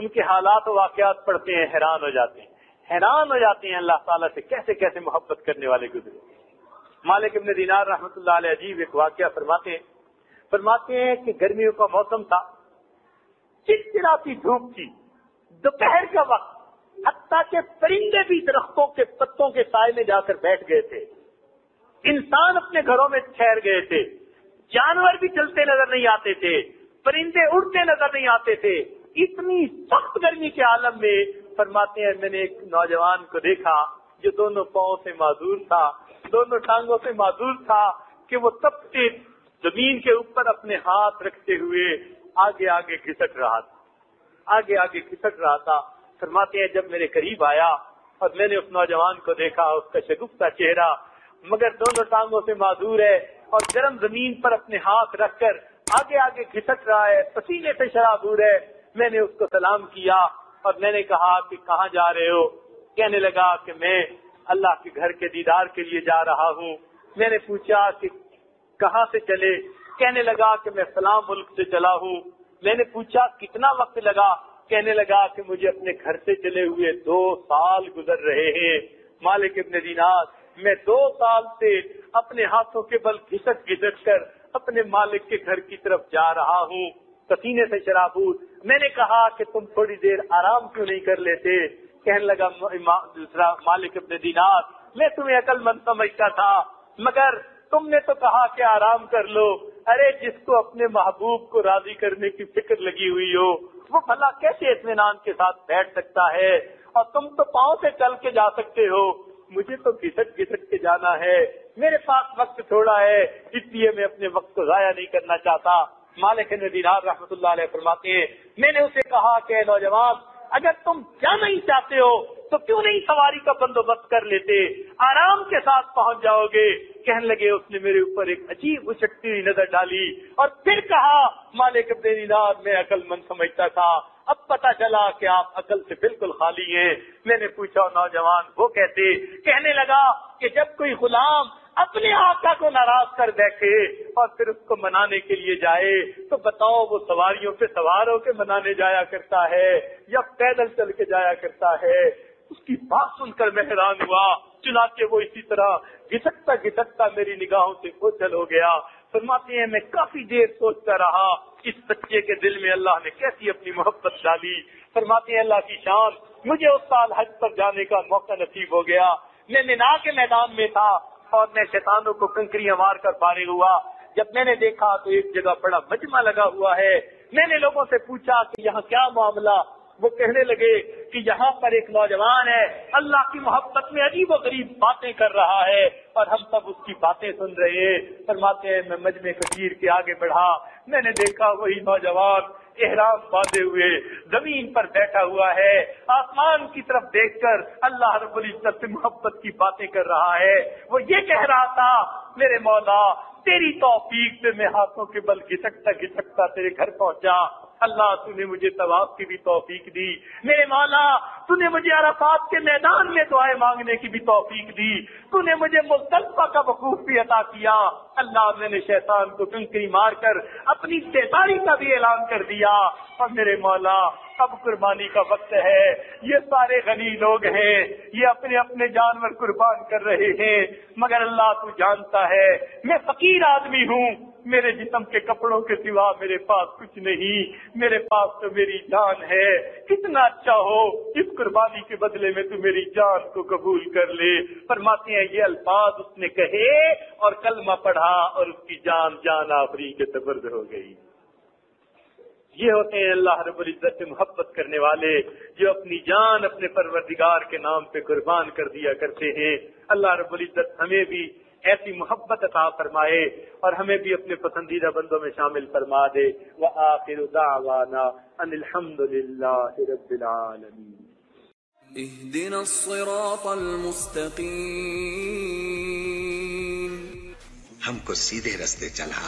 ان کے حالات و واقعات پڑھتے ہیں، حیران ہو جاتے ہیں اللہ تعالیٰ سے کیسے کیسے محبت کرنے والے گزرے۔ مالک ابن دینار رحمۃ اللہ علیہ عجیب ایک واقعہ فرماتے ہیں کہ گرمیوں کا موسم تھا، چلچلاتی دھوپ تھی، دوپہر کا وقت، حتیٰ کہ پرندے بھی درختوں کے پتوں کے سائے میں جا کر بیٹھ گئے تھے، انسان اپنے گھروں میں ٹھہر گئے تھے، جانور بھی چلتے نظر نہیں آتے تھے، پرندے اڑتے نظر نہیں آتے تھے، اتنی سخت گرمی کے عالم میں فرماتے ہیں میں نے ایک نوجوان کو دیکھا جو دونوں پاؤں سے معذور تھا، دونوں ٹانگوں سے معذور تھا کہ وہ تپتے زمین کے اوپر اپنے ہاتھ رکھتے ہوئے آگے آگے گھسٹ رہا تھا۔ فرماتے ہیں جب میرے قریب آیا اور میں نے اس نوجوان کو دیکھا، اس کا شگفتہ چہرہ، مگر دونوں ٹانگوں سے معذور ہے اور گرم زمین پر اپنے ہاتھ رکھ کر آگے آگے گھسٹ رہا ہے، پسینے سے شرابور ہے۔ میں نے اس کو سلام کیا اور میں نے کہا کہ کہاں جا رہے ہو؟ کہنے لگا کہ میں اللہ کے گھر کے دیدار کے لیے جا رہا ہوں۔ میں نے پوچھا کہ کہاں سے چلے؟ کہنے لگا کہ میں فلاں ملک سے چلا ہوں۔ میں نے پوچھا کتنا وقت لگا؟ کہنے لگا کہ مجھے اپنے گھر سے چلے ہوئے 2 سال گزر رہے ہیں۔ مالک ابن دینار، میں 2 سال سے اپنے ہاتھوں کے بل گھسٹ کر اپنے مالک کے گھر کی طرف جا رہا ہوں، پسینے سے شرابور۔ میں نے کہا کہ تم تھوڑی دیر آرام کیوں نہیں کر لیتے؟ کہنے لگا دوسرا مالک ابن دینار، میں تمہیں عقل مند سمجھتا تھا، مگر تم نے تو کہا کہ آرام کر لو۔ ارے جس کو اپنے محبوب کو راضی کرنے کی فکر لگی ہوئی ہو وہ بھلا کیسے اطمینان کے ساتھ بیٹھ سکتا ہے؟ اور تم تو پاؤں سے چل کے جا سکتے ہو، مجھے تو گھسٹ کے جانا ہے، میرے پاس وقت تھوڑا ہے، اس لیے میں اپنے وقت کو ضائع نہیں کرنا چاہتا۔ مالک ابن دینار رحمۃ اللہ علیہ فرماتے ہیں میں نے اسے کہا کہ اے نوجوان، اگر تم جانا ہی چاہتے ہو تو کیوں نہیں سواری کا بندوبست کر لیتے، آرام کے ساتھ پہنچ جاؤ گے۔ کہنے لگے اس نے میرے اوپر ایک عجیب اچھٹتی ہوئی نظر ڈالی اور پھر کہا مالک ابن دینار میں عقل مند سمجھتا تھا، اب پتا چلا کہ آپ عقل سے بالکل خالی ہیں۔ میں نے پوچھا نوجوان وہ کہتے؟ کہنے لگا کہ جب کوئی غلام اپنے آقا کو ناراض کر بیٹھے اور پھر اس کو منانے کے لیے جائے تو بتاؤ وہ سواریوں پہ سوار ہو کے منانے جایا کرتا ہے یا پیدل چل کے جایا کرتا ہے؟ اس کی بات سن کر میں حیران ہوا، چنانچہ وہ اسی طرح گھسٹتا میری نگاہوں سے اوجھل ہو گیا۔ فرماتے ہیں میں کافی دیر سوچتا رہا اس بچے کے دل میں اللہ نے کیسی اپنی محبت ڈالی۔ فرماتے ہیں اللہ کی شان، مجھے اس سال حج پر جانے کا موقع نصیب ہو گیا۔ میں مینا کے میدان میں تھا اور میں شیطانوں کو کنکریاں مار کر فارغ ہوا۔ جب میں نے دیکھا تو ایک جگہ بڑا مجمع لگا ہوا ہے۔ میں نے لوگوں سے پوچھا کہ یہاں کیا معاملہ؟ وہ کہنے لگے کہ یہاں پر ایک نوجوان ہے، اللہ کی محبت میں عجیب و غریب باتیں کر رہا ہے اور ہم سب اس کی باتیں سن رہے ہیں۔ فرماتے ہیں میں مجمع کثیر کے آگے بڑھا، میں نے دیکھا وہی نوجوان احرام باندھے ہوئے زمین پر بیٹھا ہوا ہے، آسمان کی طرف دیکھ کر اللہ رب العزت سے محبت کی باتیں کر رہا ہے۔ وہ یہ کہہ رہا تھا میرے مولا تیری توفیق سے میں ہاتھوں کے بل گھسٹتا تیرے گھر پہنچا۔ اللہ تو نے مجھے طواف کی بھی توفیق دی، میرے مولا تو نے مجھے عرفات کے میدان میں دعائیں مانگنے کی بھی توفیق دی، تو نے مجھے مزدلفہ کا وقوف بھی عطا کیا۔ اللہ میں نے شیطان کو کنکری مار کر اپنی بیزاری کا بھی اعلان کر دیا۔ اور میرے مولا اب قربانی کا وقت ہے، یہ سارے غنی لوگ ہیں، یہ اپنے اپنے جانور قربان کر رہے ہیں، مگر اللہ تو جانتا ہے میں فقیر آدمی ہوں، میرے جسم کے کپڑوں کے سوا میرے پاس کچھ نہیں، میرے پاس تو میری جان ہے، کتنا اچھا ہو اس قربانی کے بدلے میں تو میری جان کو قبول کر لے۔ فرماتے ہیں یہ الفاظ اس نے کہے اور کلمہ پڑھا اور اس کی جان آفری کے سپرد ہو گئی۔ یہ ہوتے ہیں اللہ رب العزت سے محبت کرنے والے جو اپنی جان اپنے پروردگار کے نام پہ قربان کر دیا کرتے ہیں۔ اللہ رب العزت ہمیں بھی ایسی محبت عطا فرمائے اور ہمیں بھی اپنے پسندیدہ بندوں میں شامل فرما دے۔ وآخر دعوانا ان الحمد للہ رب العالمین۔ اهدنا الصراط المستقیم، ہم کو سیدھے رستے چلا